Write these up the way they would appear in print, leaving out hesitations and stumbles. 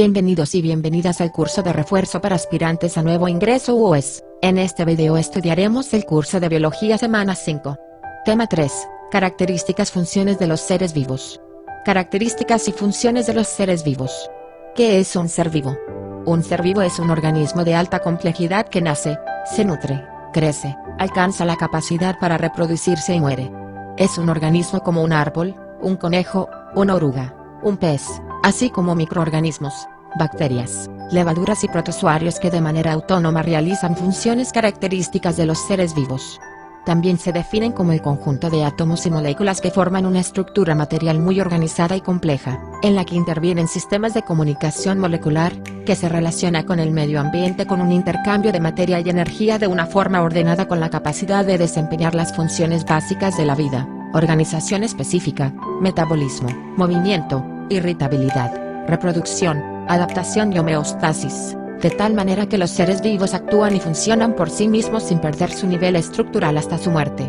Bienvenidos y bienvenidas al curso de refuerzo para aspirantes a nuevo ingreso UOS. En este video estudiaremos el curso de Biología semana 5. Tema 3. Características, funciones de los seres vivos. Características y funciones de los seres vivos. ¿Qué es un ser vivo? Un ser vivo es un organismo de alta complejidad que nace, se nutre, crece, alcanza la capacidad para reproducirse y muere. Es un organismo como un árbol, un conejo, una oruga, un pez, así como microorganismos, bacterias, levaduras y protozoarios que de manera autónoma realizan funciones características de los seres vivos. También se definen como el conjunto de átomos y moléculas que forman una estructura material muy organizada y compleja, en la que intervienen sistemas de comunicación molecular, que se relaciona con el medio ambiente con un intercambio de materia y energía de una forma ordenada con la capacidad de desempeñar las funciones básicas de la vida: organización específica, metabolismo, movimiento, irritabilidad, reproducción, adaptación y homeostasis, de tal manera que los seres vivos actúan y funcionan por sí mismos sin perder su nivel estructural hasta su muerte.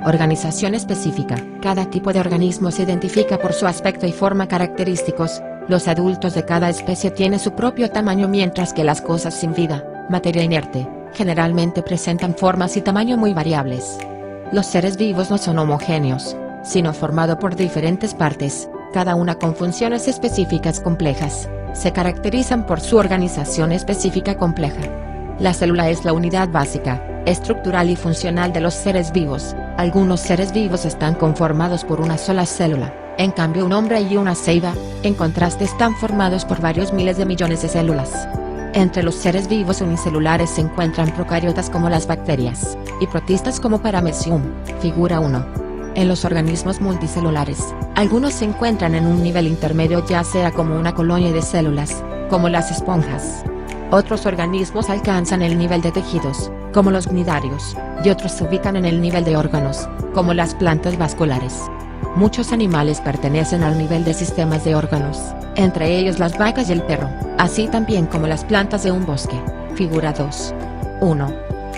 Organización específica. Cada tipo de organismo se identifica por su aspecto y forma característicos. Los adultos de cada especie tienen su propio tamaño, mientras que las cosas sin vida, materia inerte, generalmente presentan formas y tamaño muy variables. Los seres vivos no son homogéneos, sino formados por diferentes partes, cada una con funciones específicas complejas. Se caracterizan por su organización específica compleja. La célula es la unidad básica, estructural y funcional de los seres vivos. Algunos seres vivos están conformados por una sola célula, en cambio un hombre y una ceiba, en contraste, están formados por varios miles de millones de células. Entre los seres vivos unicelulares se encuentran procariotas como las bacterias, y protistas como Paramecium, figura 1. En los organismos multicelulares, algunos se encuentran en un nivel intermedio, ya sea como una colonia de células, como las esponjas. Otros organismos alcanzan el nivel de tejidos, como los cnidarios, y otros se ubican en el nivel de órganos, como las plantas vasculares. Muchos animales pertenecen al nivel de sistemas de órganos, entre ellos las vacas y el perro, así también como las plantas de un bosque, figura 2. 1.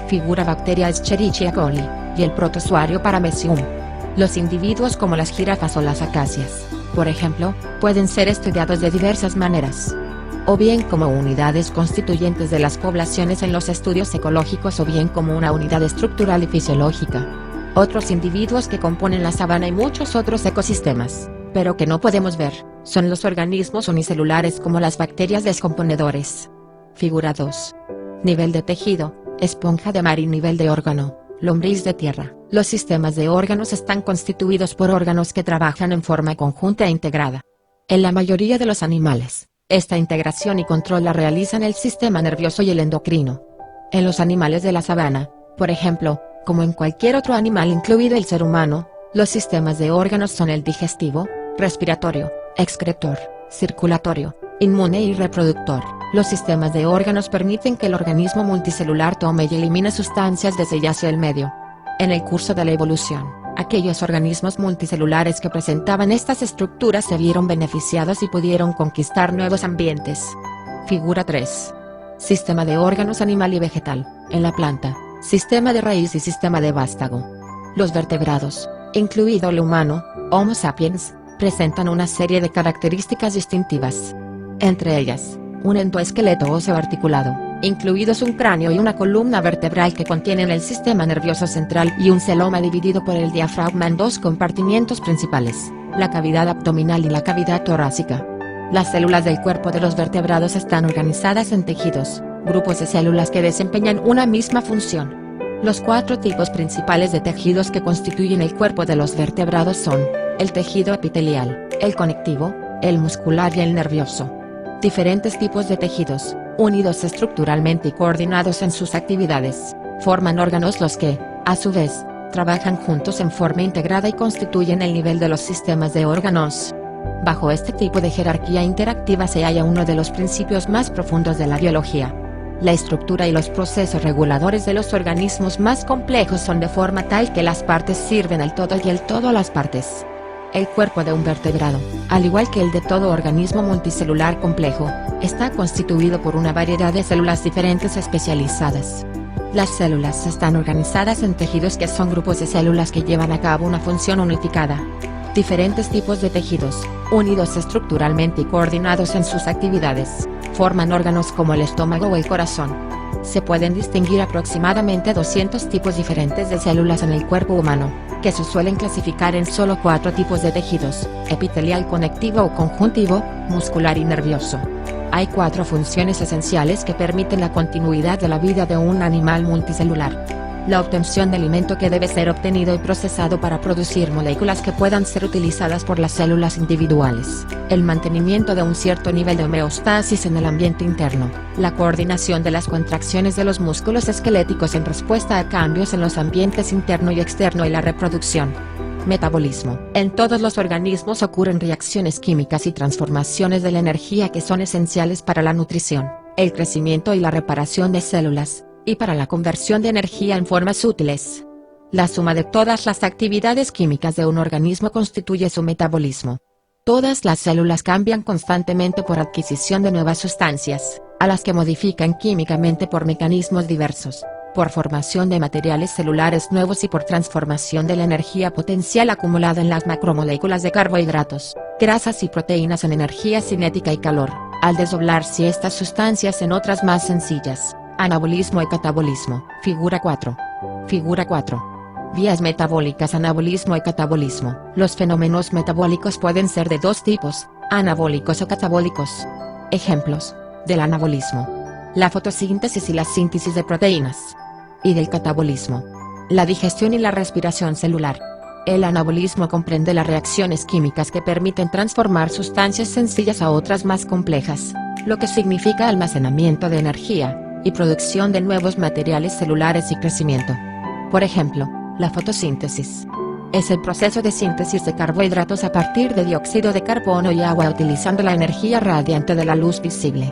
Figura bacteria Escherichia coli, y el protozoario Paramecium. Los individuos como las jirafas o las acacias, por ejemplo, pueden ser estudiados de diversas maneras. O bien como unidades constituyentes de las poblaciones en los estudios ecológicos, o bien como una unidad estructural y fisiológica. Otros individuos que componen la sabana y muchos otros ecosistemas, pero que no podemos ver, son los organismos unicelulares como las bacterias descomponedores. Figura 2. Nivel de tejido, esponja de mar y nivel de órgano, lombriz de tierra. Los sistemas de órganos están constituidos por órganos que trabajan en forma conjunta e integrada. En la mayoría de los animales, esta integración y control la realizan el sistema nervioso y el endocrino. En los animales de la sabana, por ejemplo, como en cualquier otro animal incluido el ser humano, los sistemas de órganos son el digestivo, respiratorio, excretor, circulatorio, inmune y reproductor. Los sistemas de órganos permiten que el organismo multicelular tome y elimine sustancias desde y hacia el medio. En el curso de la evolución, aquellos organismos multicelulares que presentaban estas estructuras se vieron beneficiados y pudieron conquistar nuevos ambientes. Figura 3. Sistema de órganos animal y vegetal, en la planta, sistema de raíz y sistema de vástago. Los vertebrados, incluido el humano, Homo sapiens, presentan una serie de características distintivas. Entre ellas, un endoesqueleto óseo articulado, incluidos un cráneo y una columna vertebral que contienen el sistema nervioso central, y un celoma dividido por el diafragma en dos compartimientos principales, la cavidad abdominal y la cavidad torácica. Las células del cuerpo de los vertebrados están organizadas en tejidos, grupos de células que desempeñan una misma función. Los 4 tipos principales de tejidos que constituyen el cuerpo de los vertebrados son: el tejido epitelial, el conectivo, el muscular y el nervioso. Diferentes tipos de tejidos, unidos estructuralmente y coordinados en sus actividades, forman órganos los que, a su vez, trabajan juntos en forma integrada y constituyen el nivel de los sistemas de órganos. Bajo este tipo de jerarquía interactiva se halla uno de los principios más profundos de la biología. La estructura y los procesos reguladores de los organismos más complejos son de forma tal que las partes sirven al todo y el todo a las partes. El cuerpo de un vertebrado, al igual que el de todo organismo multicelular complejo, está constituido por una variedad de células diferentes especializadas. Las células están organizadas en tejidos que son grupos de células que llevan a cabo una función unificada. Diferentes tipos de tejidos, unidos estructuralmente y coordinados en sus actividades, forman órganos como el estómago o el corazón. Se pueden distinguir aproximadamente 200 tipos diferentes de células en el cuerpo humano, que se suelen clasificar en solo 4 tipos de tejidos: epitelial, conectivo o conjuntivo, muscular y nervioso. Hay 4 funciones esenciales que permiten la continuidad de la vida de un animal multicelular. La obtención de alimento, que debe ser obtenido y procesado para producir moléculas que puedan ser utilizadas por las células individuales. El mantenimiento de un cierto nivel de homeostasis en el ambiente interno. La coordinación de las contracciones de los músculos esqueléticos en respuesta a cambios en los ambientes interno y externo, y la reproducción. Metabolismo. En todos los organismos ocurren reacciones químicas y transformaciones de la energía que son esenciales para la nutrición, el crecimiento y la reparación de células, y para la conversión de energía en formas útiles. La suma de todas las actividades químicas de un organismo constituye su metabolismo. Todas las células cambian constantemente por adquisición de nuevas sustancias, a las que modifican químicamente por mecanismos diversos, por formación de materiales celulares nuevos y por transformación de la energía potencial acumulada en las macromoléculas de carbohidratos, grasas y proteínas en energía cinética y calor, al desdoblarse estas sustancias en otras más sencillas. Anabolismo y catabolismo. Figura 4. Figura 4. Vías metabólicas: anabolismo y catabolismo. Los fenómenos metabólicos pueden ser de 2 tipos, anabólicos o catabólicos. Ejemplos del anabolismo: la fotosíntesis y la síntesis de proteínas. Y del catabolismo: la digestión y la respiración celular. El anabolismo comprende las reacciones químicas que permiten transformar sustancias sencillas a otras más complejas, lo que significa almacenamiento de energía y producción de nuevos materiales celulares y crecimiento. Por ejemplo, la fotosíntesis es el proceso de síntesis de carbohidratos a partir de dióxido de carbono y agua utilizando la energía radiante de la luz visible,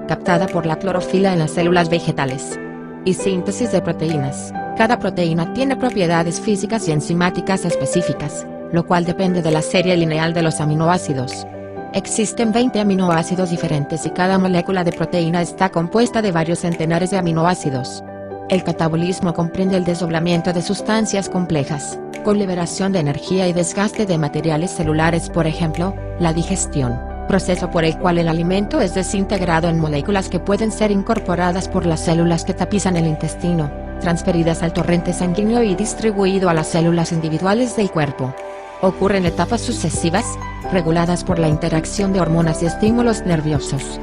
captada por la clorofila en las células vegetales. Y síntesis de proteínas. Cada proteína tiene propiedades físicas y enzimáticas específicas, lo cual depende de la serie lineal de los aminoácidos. Existen 20 aminoácidos diferentes y cada molécula de proteína está compuesta de varios centenares de aminoácidos. El catabolismo comprende el desdoblamiento de sustancias complejas, con liberación de energía y desgaste de materiales celulares. Por ejemplo, la digestión, proceso por el cual el alimento es desintegrado en moléculas que pueden ser incorporadas por las células que tapizan el intestino, transferidas al torrente sanguíneo y distribuido a las células individuales del cuerpo. Ocurre en etapas sucesivas, reguladas por la interacción de hormonas y estímulos nerviosos.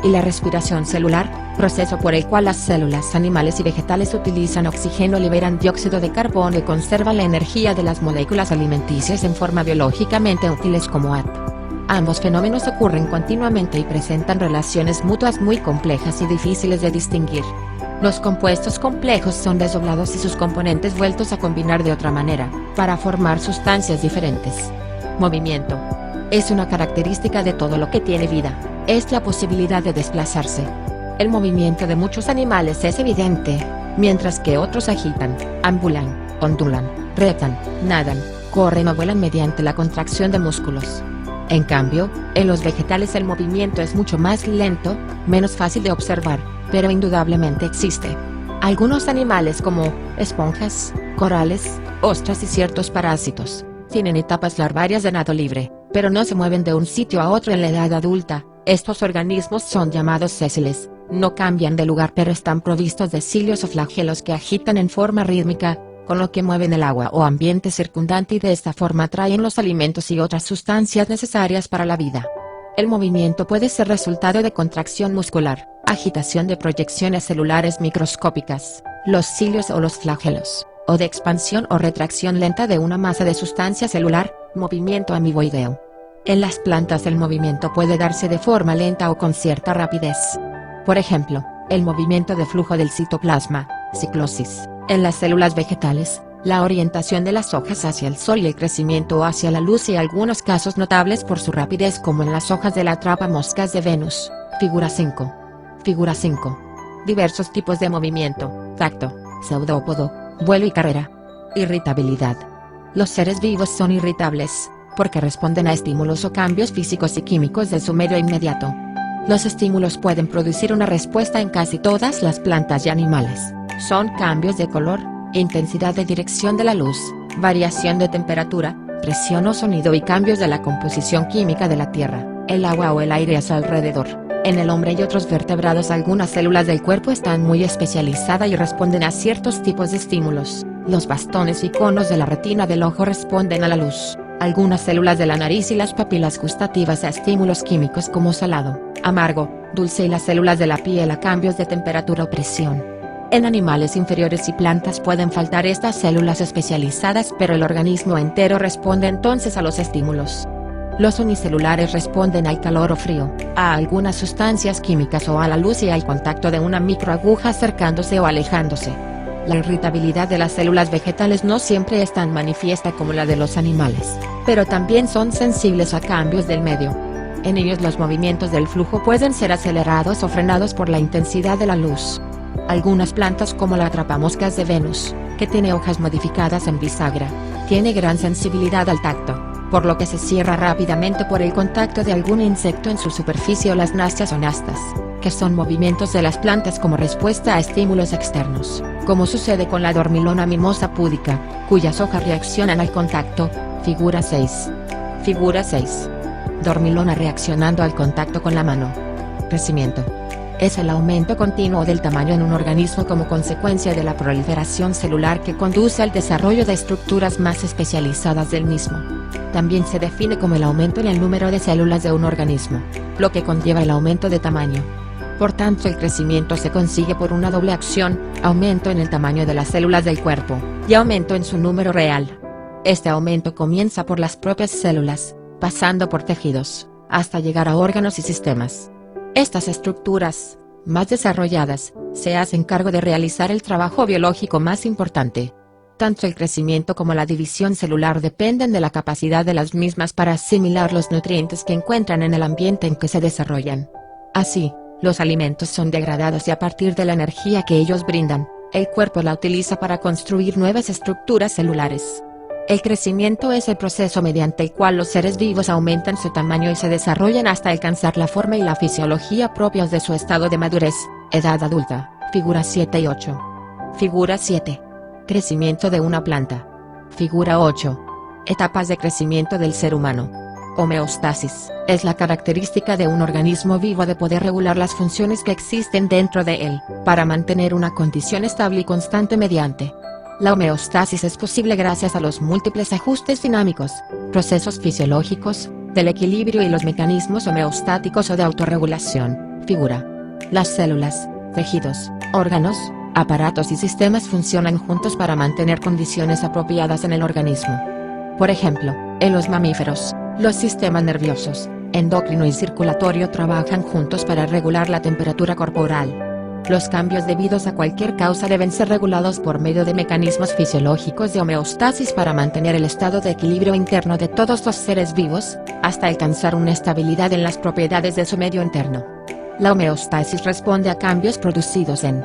Y la respiración celular, proceso por el cual las células animales y vegetales utilizan oxígeno, liberan dióxido de carbono y conservan la energía de las moléculas alimenticias en forma biológicamente útiles como ATP. Ambos fenómenos ocurren continuamente y presentan relaciones mutuas muy complejas y difíciles de distinguir. Los compuestos complejos son desdoblados y sus componentes vueltos a combinar de otra manera, para formar sustancias diferentes. Movimiento. Es una característica de todo lo que tiene vida, es la posibilidad de desplazarse. El movimiento de muchos animales es evidente, mientras que otros agitan, ambulan, ondulan, reptan, nadan, corren o vuelan mediante la contracción de músculos. En cambio, en los vegetales el movimiento es mucho más lento, menos fácil de observar, pero indudablemente existe. Algunos animales como esponjas, corales, ostras y ciertos parásitos, tienen etapas larvarias de nado libre, pero no se mueven de un sitio a otro en la edad adulta. Estos organismos son llamados sésiles, no cambian de lugar pero están provistos de cilios o flagelos que agitan en forma rítmica, con lo que mueven el agua o ambiente circundante y de esta forma atraen los alimentos y otras sustancias necesarias para la vida. El movimiento puede ser resultado de contracción muscular, agitación de proyecciones celulares microscópicas, los cilios o los flagelos, o de expansión o retracción lenta de una masa de sustancia celular, movimiento amiboideo. En las plantas el movimiento puede darse de forma lenta o con cierta rapidez. Por ejemplo, el movimiento de flujo del citoplasma, ciclosis. En las células vegetales, la orientación de las hojas hacia el sol y el crecimiento hacia la luz, y algunos casos notables por su rapidez como en las hojas de la atrapamoscas de Venus. Figura 5. Figura 5. Diversos tipos de movimiento: tacto, pseudópodo, vuelo y carrera. Irritabilidad. Los seres vivos son irritables, porque responden a estímulos o cambios físicos y químicos de su medio inmediato. Los estímulos pueden producir una respuesta en casi todas las plantas y animales. Son cambios de color, intensidad de dirección de la luz, variación de temperatura, presión o sonido y cambios de la composición química de la tierra, el agua o el aire a su alrededor. En el hombre y otros vertebrados algunas células del cuerpo están muy especializadas y responden a ciertos tipos de estímulos. Los bastones y conos de la retina del ojo responden a la luz. Algunas células de la nariz y las papilas gustativas a estímulos químicos como salado, amargo, dulce y las células de la piel a cambios de temperatura o presión. En animales inferiores y plantas pueden faltar estas células especializadas, pero el organismo entero responde entonces a los estímulos. Los unicelulares responden al calor o frío, a algunas sustancias químicas o a la luz y al contacto de una microaguja acercándose o alejándose. La irritabilidad de las células vegetales no siempre es tan manifiesta como la de los animales, pero también son sensibles a cambios del medio. En ellos los movimientos del flujo pueden ser acelerados o frenados por la intensidad de la luz. Algunas plantas como la atrapamoscas de Venus, que tiene hojas modificadas en bisagra, tiene gran sensibilidad al tacto, por lo que se cierra rápidamente por el contacto de algún insecto en su superficie, o las nastas o nastas, que son movimientos de las plantas como respuesta a estímulos externos, como sucede con la dormilona mimosa púdica, cuyas hojas reaccionan al contacto. Figura 6. Figura 6. Dormilona reaccionando al contacto con la mano. Crecimiento. Es el aumento continuo del tamaño en un organismo como consecuencia de la proliferación celular que conduce al desarrollo de estructuras más especializadas del mismo. También se define como el aumento en el número de células de un organismo, lo que conlleva el aumento de tamaño. Por tanto, el crecimiento se consigue por una doble acción: aumento en el tamaño de las células del cuerpo, y aumento en su número real. Este aumento comienza por las propias células, pasando por tejidos, hasta llegar a órganos y sistemas. Estas estructuras, más desarrolladas, se hacen cargo de realizar el trabajo biológico más importante. Tanto el crecimiento como la división celular dependen de la capacidad de las mismas para asimilar los nutrientes que encuentran en el ambiente en que se desarrollan. Así, los alimentos son degradados y a partir de la energía que ellos brindan, el cuerpo la utiliza para construir nuevas estructuras celulares. El crecimiento es el proceso mediante el cual los seres vivos aumentan su tamaño y se desarrollan hasta alcanzar la forma y la fisiología propios de su estado de madurez, edad adulta. Figura 7 y 8. Figura 7. Crecimiento de una planta. Figura 8. Etapas de crecimiento del ser humano. Homeostasis, es la característica de un organismo vivo de poder regular las funciones que existen dentro de él, para mantener una condición estable y constante mediante. La homeostasis es posible gracias a los múltiples ajustes dinámicos, procesos fisiológicos, del equilibrio y los mecanismos homeostáticos o de autorregulación. Figura. Las células, tejidos, órganos, aparatos y sistemas funcionan juntos para mantener condiciones apropiadas en el organismo. Por ejemplo, en los mamíferos, los sistemas nerviosos, endocrino y circulatorio trabajan juntos para regular la temperatura corporal. Los cambios debidos a cualquier causa deben ser regulados por medio de mecanismos fisiológicos de homeostasis para mantener el estado de equilibrio interno de todos los seres vivos, hasta alcanzar una estabilidad en las propiedades de su medio interno. La homeostasis responde a cambios producidos en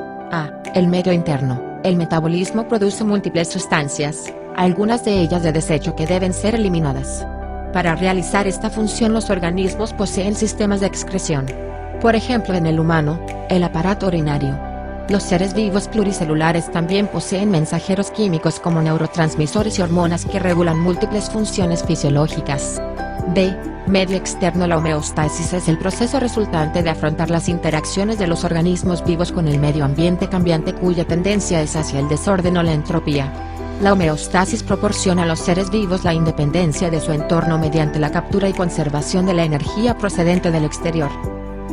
el medio interno. El metabolismo produce múltiples sustancias, algunas de ellas de desecho que deben ser eliminadas. Para realizar esta función los organismos poseen sistemas de excreción. Por ejemplo, en el humano, el aparato urinario. Los seres vivos pluricelulares también poseen mensajeros químicos como neurotransmisores y hormonas que regulan múltiples funciones fisiológicas. Medio externo. La homeostasis es el proceso resultante de afrontar las interacciones de los organismos vivos con el medio ambiente cambiante cuya tendencia es hacia el desorden o la entropía. La homeostasis proporciona a los seres vivos la independencia de su entorno mediante la captura y conservación de la energía procedente del exterior.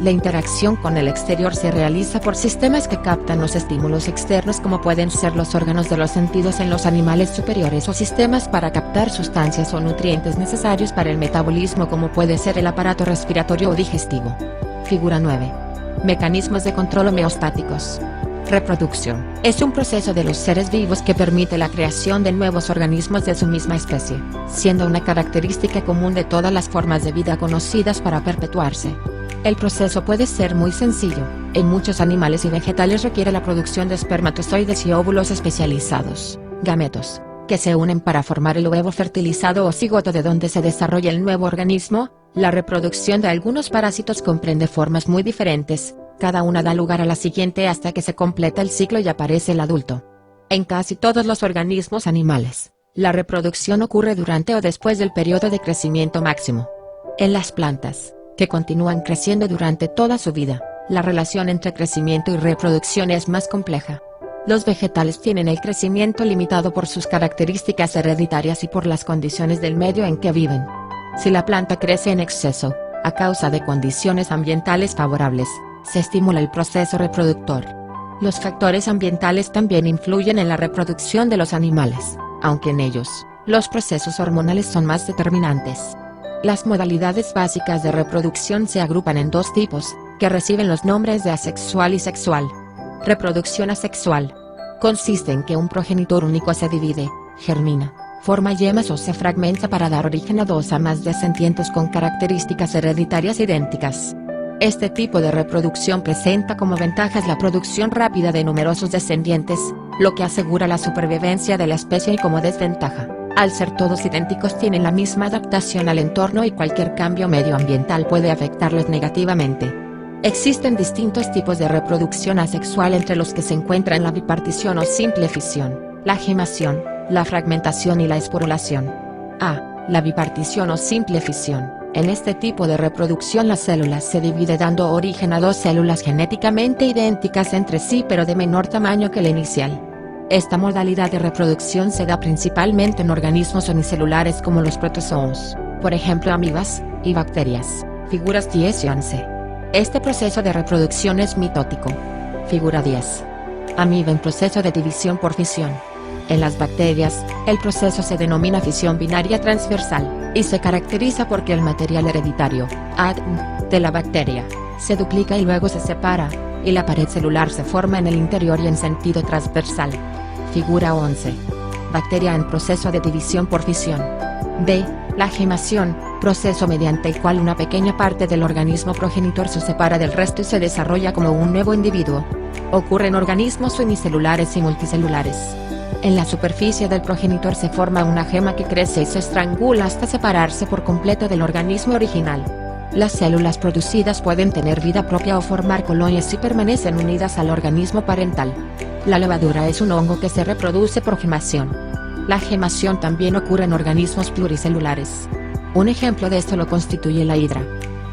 La interacción con el exterior se realiza por sistemas que captan los estímulos externos como pueden ser los órganos de los sentidos en los animales superiores o sistemas para captar sustancias o nutrientes necesarios para el metabolismo como puede ser el aparato respiratorio o digestivo. Figura 9. Mecanismos de control homeostáticos. Reproducción. Es un proceso de los seres vivos que permite la creación de nuevos organismos de su misma especie, siendo una característica común de todas las formas de vida conocidas para perpetuarse. El proceso puede ser muy sencillo. En muchos animales y vegetales requiere la producción de espermatozoides y óvulos especializados, gametos, que se unen para formar el huevo fertilizado o cigoto de donde se desarrolla el nuevo organismo. La reproducción de algunos parásitos comprende formas muy diferentes, cada una da lugar a la siguiente hasta que se completa el ciclo y aparece el adulto. En casi todos los organismos animales, La reproducción ocurre durante o después del periodo de crecimiento máximo. En las plantas, que continúan creciendo durante toda su vida, la relación entre crecimiento y reproducción es más compleja. Los vegetales tienen el crecimiento limitado por sus características hereditarias y por las condiciones del medio en que viven. Si la planta crece en exceso, a causa de condiciones ambientales favorables, se estimula el proceso reproductor. Los factores ambientales también influyen en la reproducción de los animales, aunque en ellos, los procesos hormonales son más determinantes. Las modalidades básicas de reproducción se agrupan en dos tipos, que reciben los nombres de asexual y sexual. Reproducción asexual consiste en que un progenitor único se divide, germina, forma yemas o se fragmenta para dar origen a dos o más descendientes con características hereditarias idénticas. Este tipo de reproducción presenta como ventajas la producción rápida de numerosos descendientes, lo que asegura la supervivencia de la especie, y como desventaja, al ser todos idénticos tienen la misma adaptación al entorno y cualquier cambio medioambiental puede afectarlos negativamente. Existen distintos tipos de reproducción asexual, entre los que se encuentran la bipartición o simple fisión, la gemación, la fragmentación y la esporulación. A. La bipartición o simple fisión. En este tipo de reproducción la célula se divide dando origen a dos células genéticamente idénticas entre sí pero de menor tamaño que la inicial. Esta modalidad de reproducción se da principalmente en organismos unicelulares como los protozoos, por ejemplo amibas, y bacterias, figuras 10 y 11. Este proceso de reproducción es mitótico. Figura 10. Amiba en proceso de división por fisión. En las bacterias, el proceso se denomina fisión binaria transversal, y se caracteriza porque el material hereditario, ADN, de la bacteria, se duplica y luego se separa, y la pared celular se forma en el interior y en sentido transversal. Figura 11. Bacteria en proceso de división por fisión. B. La gemación, proceso mediante el cual una pequeña parte del organismo progenitor se separa del resto y se desarrolla como un nuevo individuo. Ocurre en organismos unicelulares y multicelulares. En la superficie del progenitor se forma una gema que crece y se estrangula hasta separarse por completo del organismo original. Las células producidas pueden tener vida propia o formar colonias y permanecen unidas al organismo parental. La levadura es un hongo que se reproduce por gemación. La gemación también ocurre en organismos pluricelulares. Un ejemplo de esto lo constituye la hidra.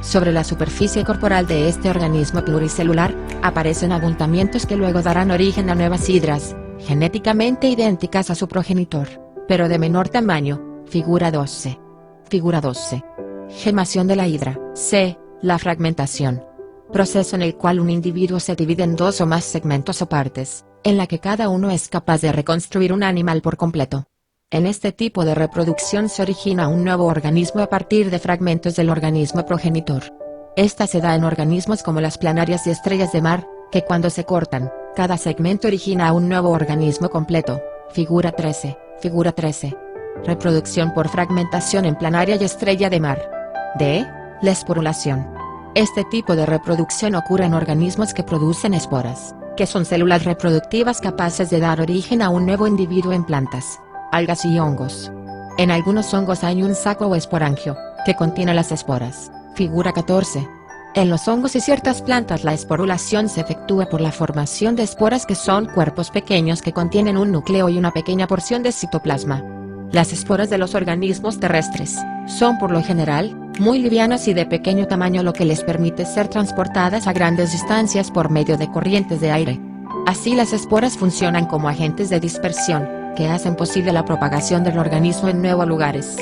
Sobre la superficie corporal de este organismo pluricelular, aparecen abultamientos que luego darán origen a nuevas hidras, genéticamente idénticas a su progenitor, pero de menor tamaño. Figura 12. Figura 12. Gemación de la hidra. C. La fragmentación. Proceso en el cual un individuo se divide en dos o más segmentos o partes, en la que cada uno es capaz de reconstruir un animal por completo. En este tipo de reproducción se origina un nuevo organismo a partir de fragmentos del organismo progenitor. Esta se da en organismos como las planarias y estrellas de mar, que cuando se cortan, cada segmento origina a un nuevo organismo completo. Figura 13. Figura 13. Reproducción por fragmentación en planaria y estrella de mar. D. La esporulación. Este tipo de reproducción ocurre en organismos que producen esporas, que son células reproductivas capaces de dar origen a un nuevo individuo en plantas, algas y hongos. En algunos hongos hay un saco o esporangio, que contiene las esporas. Figura 14. En los hongos y ciertas plantas la esporulación se efectúa por la formación de esporas, que son cuerpos pequeños que contienen un núcleo y una pequeña porción de citoplasma. Las esporas de los organismos terrestres son por lo general muy livianas y de pequeño tamaño, lo que les permite ser transportadas a grandes distancias por medio de corrientes de aire. Así las esporas funcionan como agentes de dispersión, que hacen posible la propagación del organismo en nuevos lugares.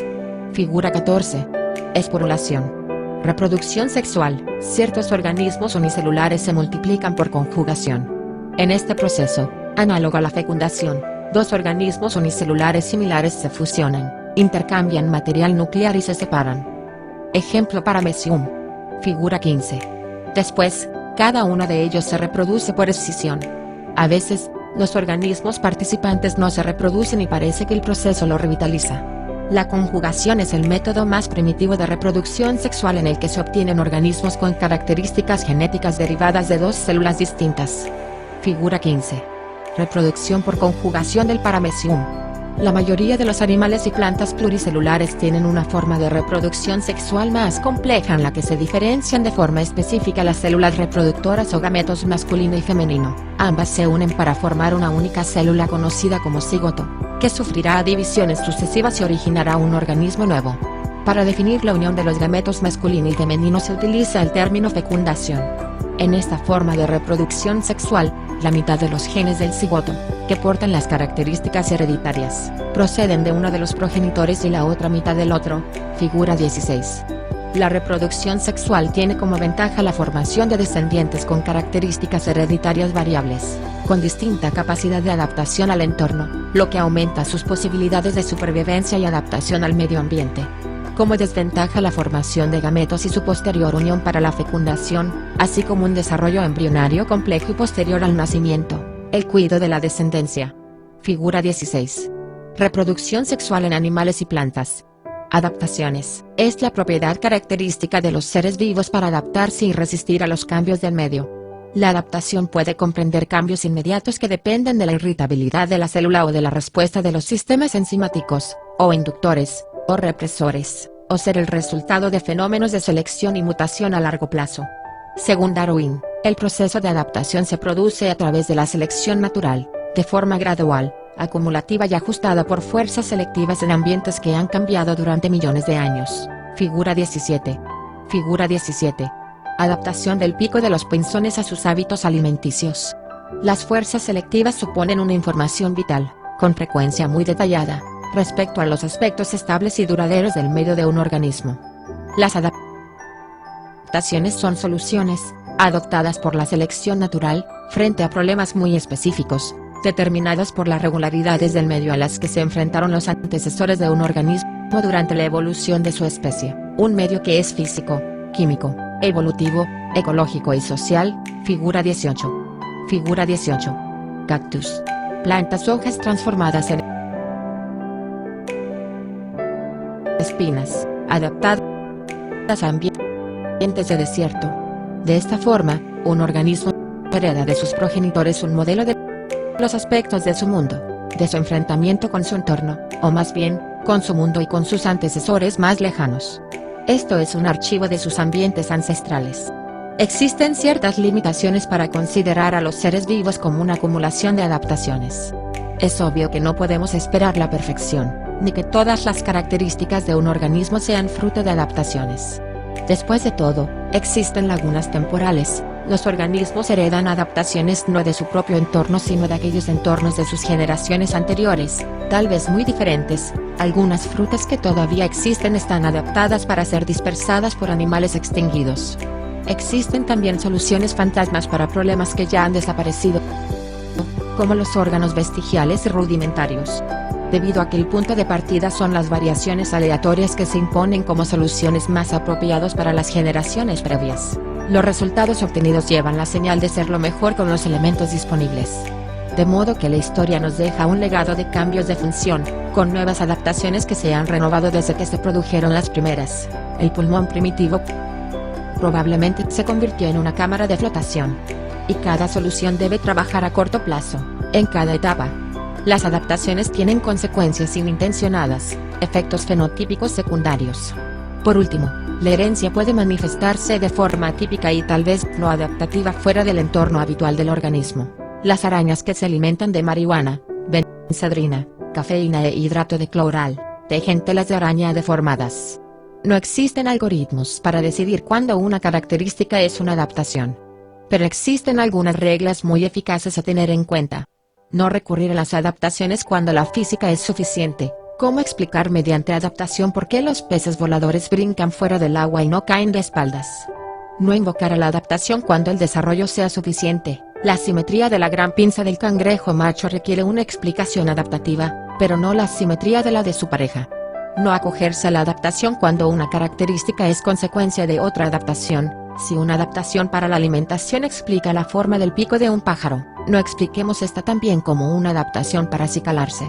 Figura 14. Esporulación. Reproducción sexual. Ciertos organismos unicelulares se multiplican por conjugación. En este proceso, análogo a la fecundación, dos organismos unicelulares similares se fusionan, intercambian material nuclear y se separan. Ejemplo: Paramecium. Figura 15. Después, cada uno de ellos se reproduce por escisión. A veces, los organismos participantes no se reproducen y parece que el proceso lo revitaliza. La conjugación es el método más primitivo de reproducción sexual en el que se obtienen organismos con características genéticas derivadas de dos células distintas. Figura 15. Reproducción por conjugación del Paramecium. La mayoría de los animales y plantas pluricelulares tienen una forma de reproducción sexual más compleja, en la que se diferencian de forma específica las células reproductoras o gametos masculino y femenino. Ambas se unen para formar una única célula conocida como cigoto, que sufrirá divisiones sucesivas y originará un organismo nuevo. Para definir la unión de los gametos masculino y femenino se utiliza el término fecundación. En esta forma de reproducción sexual, la mitad de los genes del cigoto, que portan las características hereditarias, proceden de uno de los progenitores y la otra mitad del otro, figura 16. La reproducción sexual tiene como ventaja la formación de descendientes con características hereditarias variables, con distinta capacidad de adaptación al entorno, lo que aumenta sus posibilidades de supervivencia y adaptación al medio ambiente. Como desventaja la formación de gametos y su posterior unión para la fecundación, así como un desarrollo embrionario complejo y posterior al nacimiento, el cuidado de la descendencia. Figura 16. Reproducción sexual en animales y plantas. Adaptaciones. Es la propiedad característica de los seres vivos para adaptarse y resistir a los cambios del medio. La adaptación puede comprender cambios inmediatos que dependen de la irritabilidad de la célula o de la respuesta de los sistemas enzimáticos, o inductores, o represores, o ser el resultado de fenómenos de selección y mutación a largo plazo. Según Darwin, el proceso de adaptación se produce a través de la selección natural, de forma gradual, acumulativa y ajustada por fuerzas selectivas en ambientes que han cambiado durante millones de años. Figura 17. Figura 17. Adaptación del pico de los pinzones a sus hábitos alimenticios. Las fuerzas selectivas suponen una información vital, con frecuencia muy detallada, respecto a los aspectos estables y duraderos del medio de un organismo. Las adaptaciones son soluciones, adoptadas por la selección natural, frente a problemas muy específicos, determinadas por las regularidades del medio a las que se enfrentaron los antecesores de un organismo durante la evolución de su especie, un medio que es físico, químico, evolutivo, ecológico y social. Figura 18. Figura 18. Cactus. Plantas hojas transformadas en espinas, adaptadas a ambientes de desierto. De esta forma, un organismo hereda de sus progenitores un modelo de los aspectos de su mundo, de su enfrentamiento con su entorno, o más bien, con su mundo y con sus antecesores más lejanos. Esto es un archivo de sus ambientes ancestrales. Existen ciertas limitaciones para considerar a los seres vivos como una acumulación de adaptaciones. Es obvio que no podemos esperar la perfección, ni que todas las características de un organismo sean fruto de adaptaciones. Después de todo, existen lagunas temporales. Los organismos heredan adaptaciones no de su propio entorno sino de aquellos entornos de sus generaciones anteriores, tal vez muy diferentes. Algunas frutas que todavía existen están adaptadas para ser dispersadas por animales extinguidos. Existen también soluciones fantasmas para problemas que ya han desaparecido, como los órganos vestigiales rudimentarios. Debido a que el punto de partida son las variaciones aleatorias que se imponen como soluciones más apropiadas para las generaciones previas, los resultados obtenidos llevan la señal de ser lo mejor con los elementos disponibles. De modo que la historia nos deja un legado de cambios de función, con nuevas adaptaciones que se han renovado desde que se produjeron las primeras. El pulmón primitivo probablemente se convirtió en una cámara de flotación. Y cada solución debe trabajar a corto plazo, en cada etapa. Las adaptaciones tienen consecuencias inintencionadas, efectos fenotípicos secundarios. Por último, la herencia puede manifestarse de forma atípica y tal vez no adaptativa fuera del entorno habitual del organismo. Las arañas que se alimentan de marihuana, benzedrina, cafeína e hidrato de cloral, tejen telas de araña deformadas. No existen algoritmos para decidir cuándo una característica es una adaptación. Pero existen algunas reglas muy eficaces a tener en cuenta. No recurrir a las adaptaciones cuando la física es suficiente. ¿Cómo explicar mediante adaptación por qué los peces voladores brincan fuera del agua y no caen de espaldas? No invocar a la adaptación cuando el desarrollo sea suficiente. La simetría de la gran pinza del cangrejo macho requiere una explicación adaptativa, pero no la simetría de la de su pareja. No acogerse a la adaptación cuando una característica es consecuencia de otra adaptación. Si una adaptación para la alimentación explica la forma del pico de un pájaro, no expliquemos esta también como una adaptación para acicalarse.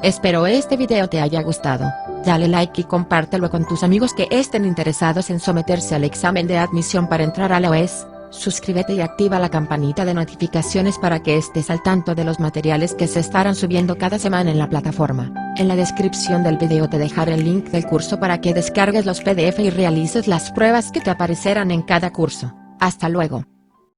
Espero este video te haya gustado. Dale like y compártelo con tus amigos que estén interesados en someterse al examen de admisión para entrar a la UES. Suscríbete y activa la campanita de notificaciones para que estés al tanto de los materiales que se estarán subiendo cada semana en la plataforma. En la descripción del video te dejaré el link del curso para que descargues los PDF y realices las pruebas que te aparecerán en cada curso. Hasta luego.